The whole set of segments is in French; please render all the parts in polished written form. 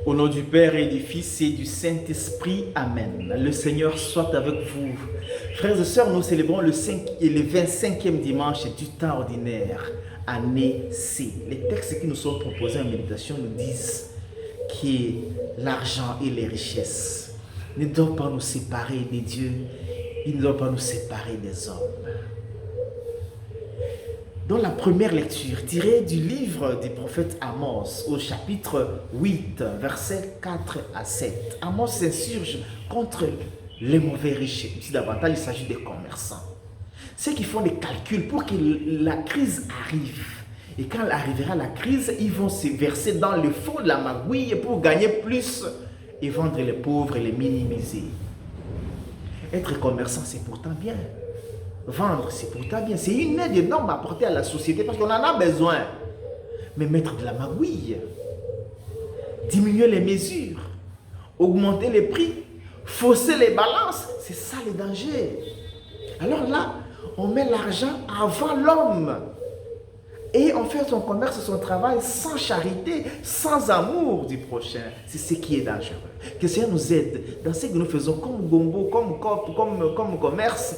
Au nom du Père et du Fils et du Saint-Esprit, Amen. Le Seigneur soit avec vous. Frères et sœurs, nous célébrons le 25e dimanche du temps ordinaire, année C. Les textes qui nous sont proposés en méditation nous disent que l'argent et les richesses ne doivent pas nous séparer de Dieu, ils ne doivent pas nous séparer des hommes. Dans la première lecture, tirée du livre du prophète Amos, au chapitre 8, versets 4 à 7, Amos s'insurge contre les mauvais riches. Ici, davantage, il s'agit des commerçants. Ceux qui font des calculs pour que la crise arrive. Et quand arrivera la crise, ils vont se verser dans le fond de la magouille pour gagner plus et vendre les pauvres et les minimiser. Être commerçant, c'est pourtant bien. Vendre, c'est pourtant bien. C'est une aide énorme à apporter à la société parce qu'on en a besoin. Mais mettre de la magouille, diminuer les mesures, augmenter les prix, fausser les balances, c'est ça le danger. Alors là, on met l'argent avant l'homme. Et on fait son commerce, son travail sans charité, sans amour du prochain. C'est ce qui est dangereux. Que le Seigneur nous aide dans ce que nous faisons comme gombo, comme commerce,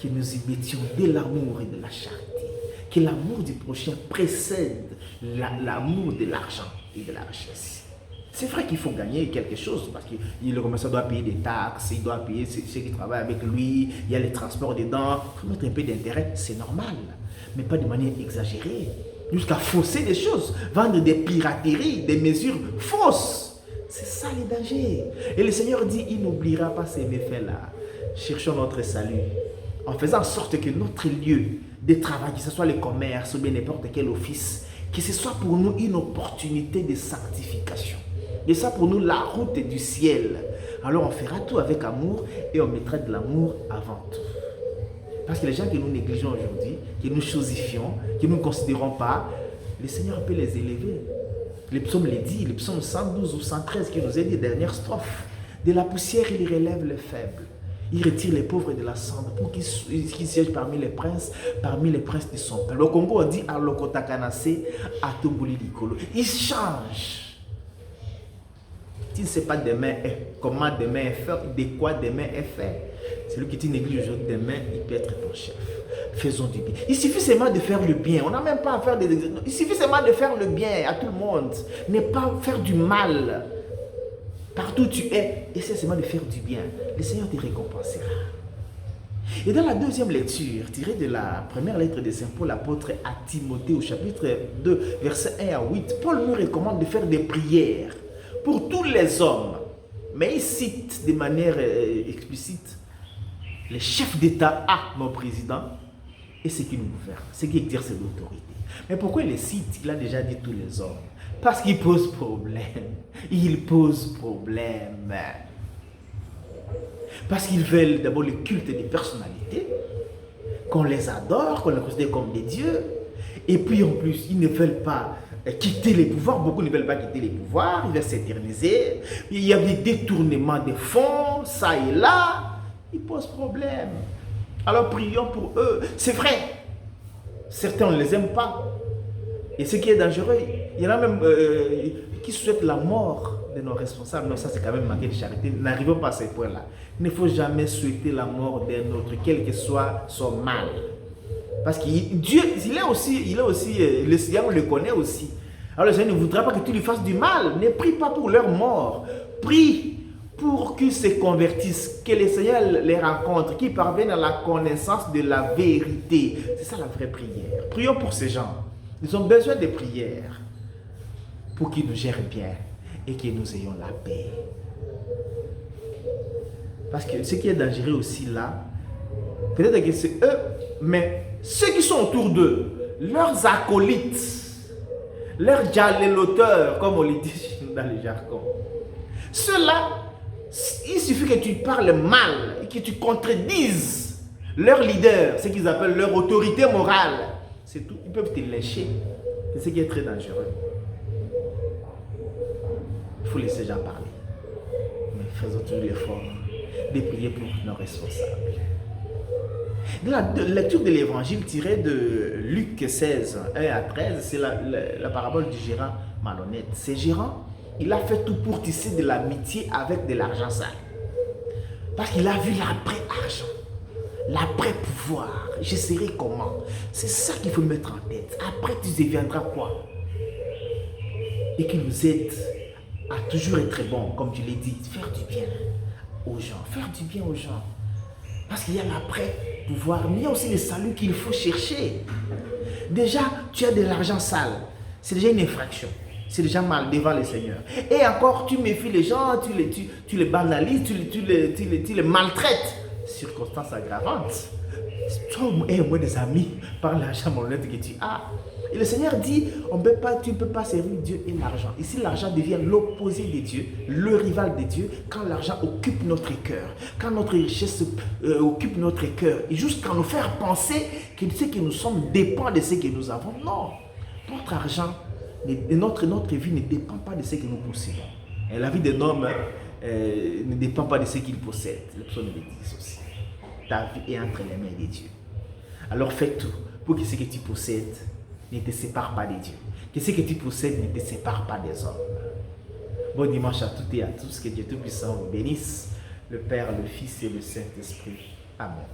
que nous y mettions de l'amour et de la charité. Que l'amour du prochain précède l'amour de l'argent et de la richesse. C'est vrai qu'il faut gagner quelque chose parce que le commerçant doit payer des taxes, il doit payer ceux qui travaillent avec lui, il y a les transports dedans, il faut mettre un peu d'intérêt, c'est normal, mais pas de manière exagérée, jusqu'à fausser des choses, vendre des pirateries, des mesures fausses. C'est ça le danger. Et le Seigneur dit, il n'oubliera pas ces méfaits-là. Cherchons notre salut en faisant en sorte que notre lieu de travail, que ce soit le commerce ou bien n'importe quel office, que ce soit pour nous une opportunité de sanctification. Et ça pour nous la route du ciel. Alors on fera tout avec amour et on mettra de l'amour avant tout. Parce que les gens que nous négligeons aujourd'hui, que nous chosifions, que nous ne considérons pas, le Seigneur peut les élever. Le psaume le dit, le psaume 112 ou 113 qui nous est dit, dernière strophe. De la poussière, il relève les faibles. Il retire les pauvres de la cendre pour qu'ils siègent parmi les princes de son peuple. Au Congo, on dit Alokotakanase, Atomboli Likolo. Il change. Tu ne sais pas demain comment demain est fait, de quoi demain est fait. Celui qui te néglige aujourd'hui, demain, il peut être ton chef. Faisons du bien. Il suffit seulement de faire le bien. On n'a même pas à faire des... Il suffit seulement de faire le bien à tout le monde. Ne pas faire du mal. Partout où tu es, essaie seulement de faire du bien. Le Seigneur te récompensera. Et dans la deuxième lecture, tirée de la première lettre de Saint Paul, l'apôtre à Timothée, au chapitre 2, versets 1 à 8, Paul nous recommande de faire des prières pour tous les hommes. Mais il cite de manière explicite les chefs d'État à nos présidents et ceux qui nous gouvernent, ceux qui exercent l'autorité. Mais pourquoi il les cite? Il a déjà dit tous les hommes. Parce qu'il pose problème. Il pose problème. Parce qu'ils veulent d'abord le culte des personnalités, qu'on les adore, qu'on les considère comme des dieux. Et puis en plus, ils ne veulent pas quitter les pouvoirs. Beaucoup ne veulent pas quitter les pouvoirs. Ils veulent s'éterniser. Il y a des détournements de fonds, ça et là. Ils posent problème. Alors prions pour eux. C'est vrai. Certains, on ne les aime pas. Et ce qui est dangereux, il y en a même qui souhaitent la mort de nos responsables. Non, ça c'est quand même manquer de charité. N'arrivons pas à ce point-là. Il ne faut jamais souhaiter la mort d'un autre, quel que soit son mal. Parce que Dieu, il est aussi, le Seigneur le connaît aussi. Alors le Seigneur ne voudra pas que tu lui fasses du mal. Ne prie pas pour leur mort. Prie pour qu'ils se convertissent, que le Seigneur les rencontre, qu'ils parviennent à la connaissance de la vérité. C'est ça la vraie prière. Prions pour ces gens. Ils ont besoin de prières pour qu'ils nous gèrent bien et que nous ayons la paix. Parce que ce qui est dangereux aussi là, peut-être que c'est eux, mais ceux qui sont autour d'eux, leurs acolytes, leurs jaléloteurs, comme on le dit dans le jargon, ceux-là, il suffit que tu parles mal et que tu contredises leur leader, ce qu'ils appellent leur autorité morale. C'est tout. Ils peuvent te lâcher. C'est ce qui est très dangereux. Il faut laisser les gens parler. Mais faisons toujours l'effort de prier pour nos responsables. Dans la lecture de l'évangile tirée de Luc 16, 1 à 13, c'est la parabole du gérant malhonnête. Ce gérant Il a fait tout pour tisser de l'amitié avec de l'argent sale. Parce qu'il a vu l'après-argent, l'après-pouvoir. Je serai comment? C'est ça qu'il faut mettre en tête. Après, tu deviendras quoi? Et qui nous aide à toujours être bon, comme tu l'as dit, faire du bien aux gens. Faire du bien aux gens. Parce qu'il y a l'après-pouvoir, mais il y a aussi le salut qu'il faut chercher. Déjà, tu as de l'argent sale. C'est déjà une infraction. C'est déjà mal devant le Seigneur. Et encore, tu méfies les gens, tu les banalises, tu les maltraites. Circonstance aggravante. Toi et moi des amis par l'argent honnête que tu as. Et le Seigneur dit, tu ne peux pas servir Dieu et l'argent. Ici, l'argent devient l'opposé de Dieu, le rival de Dieu, quand l'argent occupe notre cœur, quand notre richesse occupe notre cœur, et jusqu'à nous faire penser que ce que nous sommes dépend de ce que nous avons. Non, notre argent, notre vie ne dépend pas de ce que nous possédons. Et la vie d'un homme ne dépend pas de ce qu'il possède. Les psaumes le disent aussi. Ta vie est entre les mains de Dieu. Alors fais tout pour que ce que tu possèdes ne te sépare pas de Dieu. Que ce que tu possèdes ne te sépare pas des hommes. Bon dimanche à toutes et à tous. Que Dieu Tout-Puissant vous bénisse. Le Père, le Fils et le Saint-Esprit. Amen.